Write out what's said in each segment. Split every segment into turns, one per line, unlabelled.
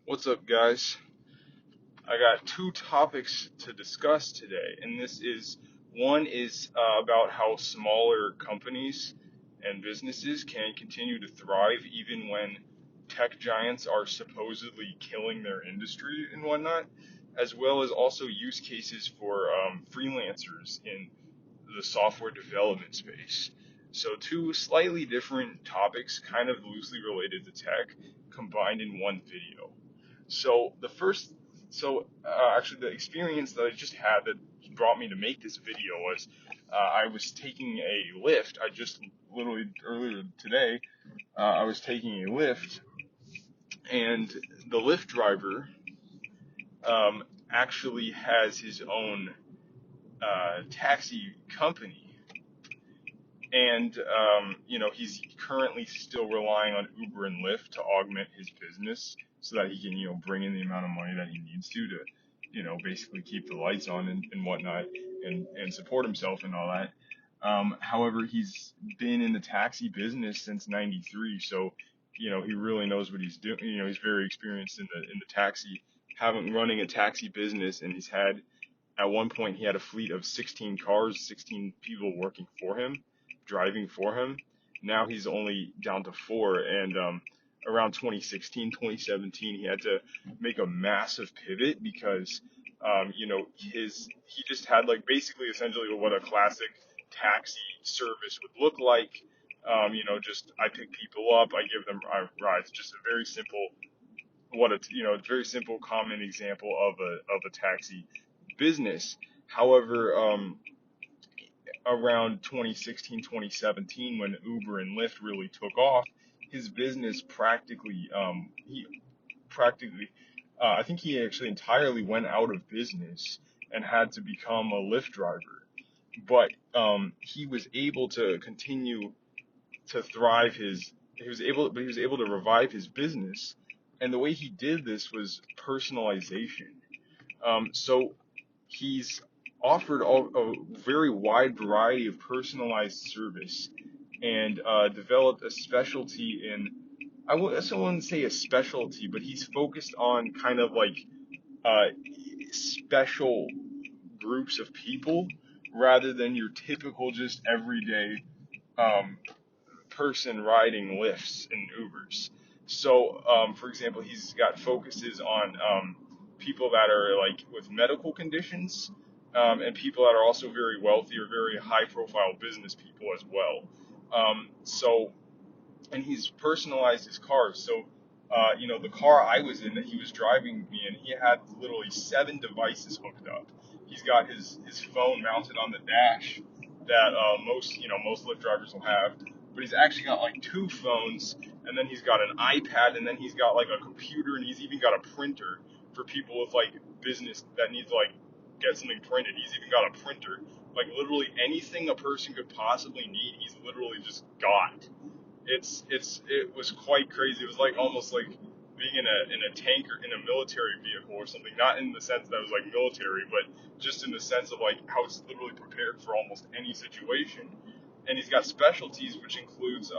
What's up, guys? I got two topics to discuss today, and one is about how smaller companies and businesses can continue to thrive even when tech giants are supposedly killing their industry and whatnot, as well as also use cases for freelancers in the software development space. So, two slightly different topics, kind of loosely related to tech, combined in one video. So the first, actually the experience that I just had that brought me to make this video was I was taking a lift. I just literally earlier today, I was taking a lift, and the lift driver actually has his own taxi company, and he's currently still relying on Uber and Lyft to augment his business so that he can bring in the amount of money that he needs to basically keep the lights on and whatnot, and support himself and all that. However, he's been in the taxi business since '93, so he really knows what he's doing. He's very experienced in the taxi, having running a taxi business, and he's had at one point he had a fleet of 16 cars, 16 people working for him, driving for him. Now he's only down to four, and around 2016, 2017, he had to make a massive pivot because he just had like basically essentially what a classic taxi service would look like. Just I pick people up, I give them rides. Just a very simple, very simple common example of a taxi business. However, around 2016, 2017, when Uber and Lyft really took off, his business I think he actually entirely went out of business and had to become a Lyft driver. But he was able to continue to thrive he was able to revive his business. And the way he did this was personalization. So he's offered a very wide variety of personalized service, and developed a specialty in, I wouldn't say a specialty, but he's focused on kind of like uh, special groups of people rather than your typical just everyday um, person riding Lyfts and Ubers. So, for example, he's got focuses on people that are like with medical conditions, and people that are also very wealthy or very high-profile business people as well. And he's personalized his cars. So, the car I was in that he was driving me in, he had literally 7 devices hooked up. He's got his phone mounted on the dash that most Lyft drivers will have, but he's actually got like two phones, and then he's got an iPad, and then he's got like a computer, and he's even got a printer for people with like business that needs to like get something printed. He's even got a printer. Like literally anything a person could possibly need, he's literally just got. It was quite crazy. It was like almost like being in a tanker in a military vehicle or something. Not in the sense that it was like military, but just in the sense of like how it's literally prepared for almost any situation. And he's got specialties, which includes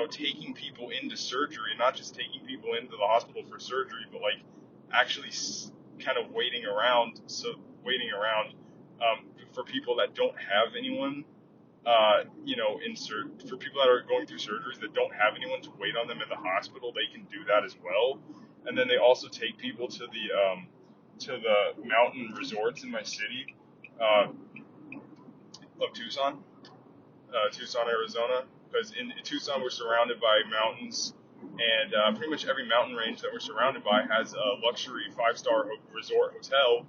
taking people into surgery, and not just taking people into the hospital for surgery, but like actually kind of waiting around for people that don't have anyone for people that are going through surgeries that don't have anyone to wait on them in the hospital, they can do that as well. And then they also take people to the mountain resorts in my city of Tucson, Arizona. Because in Tucson we're surrounded by mountains, and pretty much every mountain range that we're surrounded by has a luxury 5-star resort hotel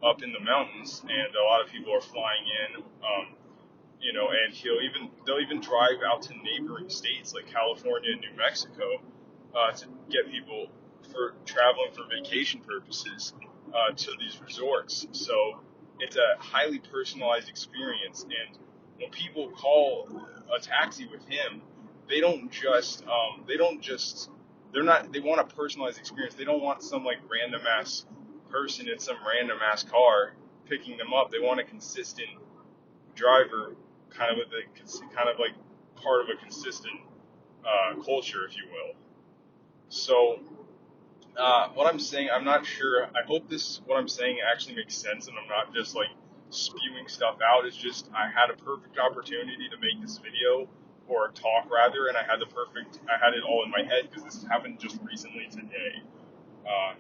up in the mountains, and a lot of people are flying in. And they'll even drive out to neighboring states like California and New Mexico to get people for traveling for vacation purposes to these resorts. So it's a highly personalized experience, and when people call a taxi with him, they don't just they want a personalized experience. They don't want some like random ass person in some random ass car picking them up. They want a consistent driver, kind of like part of a consistent culture, if you will. So What I'm saying, I'm not sure. I hope what I'm saying actually makes sense, and I'm not just like spewing stuff out. It's just I had a perfect opportunity to make this video or talk rather, and I had it all in my head because this happened just recently today. Uh,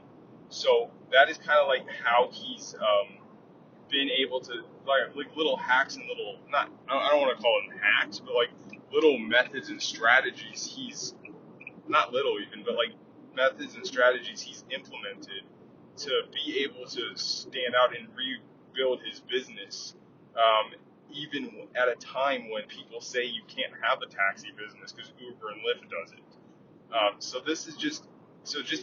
so that is kind of like how he's been able to like little hacks and little not I don't want to call them hacks, but like little methods and strategies he's not little even, but like methods and strategies he's implemented to be able to stand out and rebuild his business, even at a time when people say you can't have a taxi business because Uber and Lyft does it. So this is just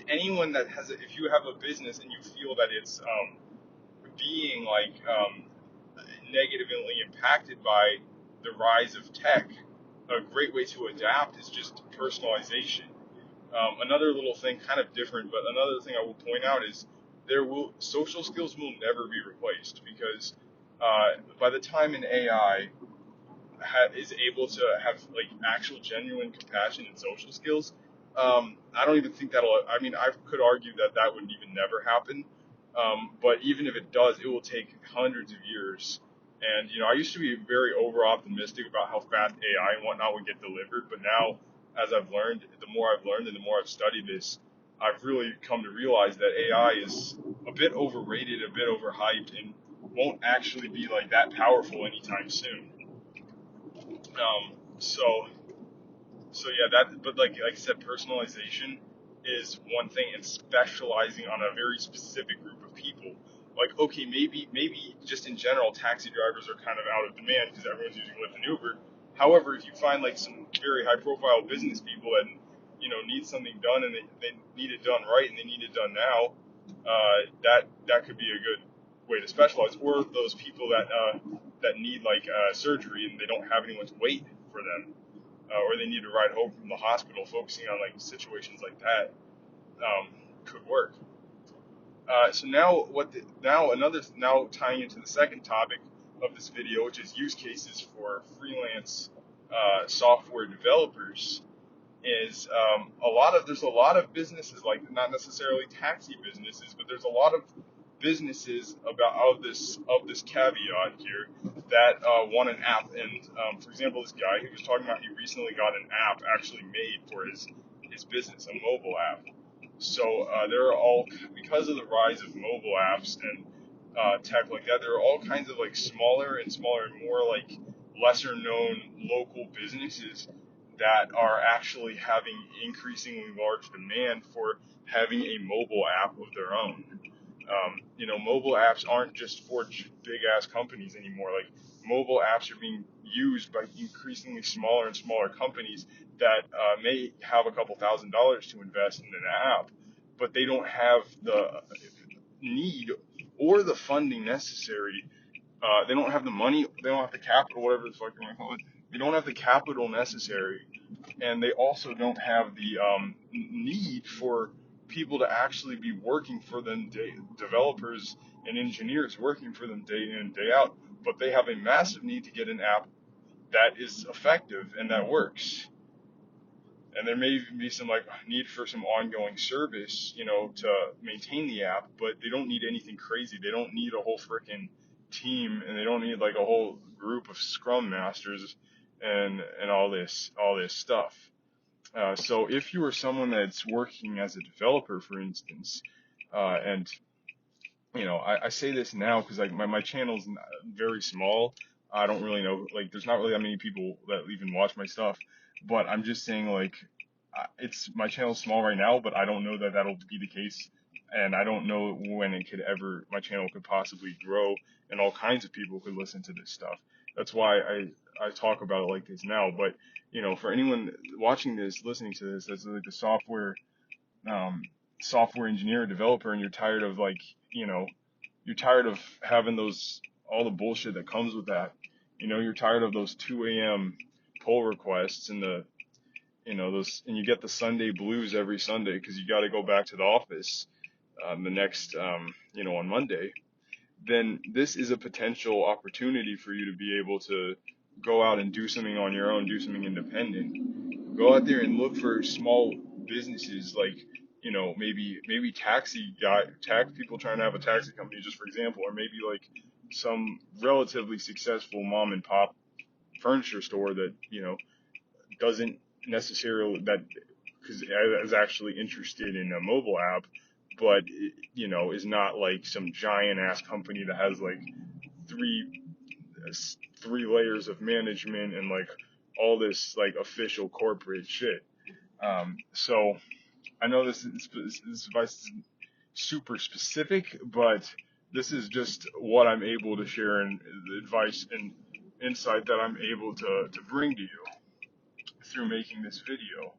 anyone that if you have a business and you feel that it's being negatively impacted by the rise of tech, a great way to adapt is just personalization. Another little thing, kind of different, but another thing I will point out is social skills will never be replaced because by the time an AI is able to have like actual genuine compassion and social skills, I don't even think that'll. I mean, I could argue that that would even never happen. But even if it does, it will take hundreds of years. And I used to be very over optimistic about how fast AI and whatnot would get delivered, but now, as I've learned, the more I've learned and the more I've studied this, I've really come to realize that AI is a bit overrated, a bit overhyped, and won't actually be like that powerful anytime soon. Um, so so yeah, but like I said, personalization is one thing, and specializing on a very specific group of people. Like, okay, maybe just in general, taxi drivers are kind of out of demand because everyone's using Lyft and Uber. However, if you find like some very high-profile business people and need something done and they need it done right and they need it done now, that could be a good way to specialize. Or those people that need like surgery and they don't have anyone to wait for them, or they need to ride home from the hospital, focusing on like situations like that um, could work. So now now tying into the second topic of this video, which is use cases for freelance software developers, is there's a lot of businesses, like not necessarily taxi businesses, but there's a lot of businesses of this caveat here that want an app. And for example, this guy, he was talking about, he recently got an app actually made for his business, a mobile app. So there are all, because of the rise of mobile apps and tech like that, there are all kinds of like smaller and smaller and more like lesser known local businesses that are actually having increasingly large demand for having a mobile app of their own. Mobile apps aren't just for big ass companies anymore. Like, mobile apps are being used by increasingly smaller and smaller companies that may have a couple $1,000s to invest in an app, but they don't have the need or the funding necessary. They don't have the money, they don't have the capital, whatever the fuck you want to call it. They don't have the capital necessary, and they also don't have the need for people to actually be working for them, developers and engineers working for them day in and day out. But they have a massive need to get an app that is effective and that works. And there may even be some like need for some ongoing service, to maintain the app, but they don't need anything crazy. They don't need a whole freaking team, and they don't need like a whole group of scrum masters and all this stuff. So if you are someone that's working as a developer, for instance, and I say this now because like my channel's very small. I don't really know, like, there's not really that many people that even watch my stuff, but I'm just saying, like, it's my channel's small right now, but I don't know that that'll be the case, and I don't know when my channel could possibly grow and all kinds of people could listen to this stuff. That's why I talk about it like this now. But for anyone watching this, listening to this, that's like the um, software engineer, developer, and you're tired of you're tired of having all the bullshit that comes with that. You're tired of those 2 a.m. pull requests and and you get the Sunday blues every Sunday because you got to go back to the office the next, on Monday. Then this is a potential opportunity for you to be able to go out and do something on your own, do something independent. Go out there and look for small businesses, like maybe taxi people trying to have a taxi company, just for example, or maybe like some relatively successful mom and pop furniture store that, doesn't necessarily that because is actually interested in a mobile app, but is not like some giant ass company that has like three three layers of management and like all this like official corporate shit. So I know this advice is super specific, but this is just what I'm able to share and the advice and insight that I'm able to bring to you through making this video.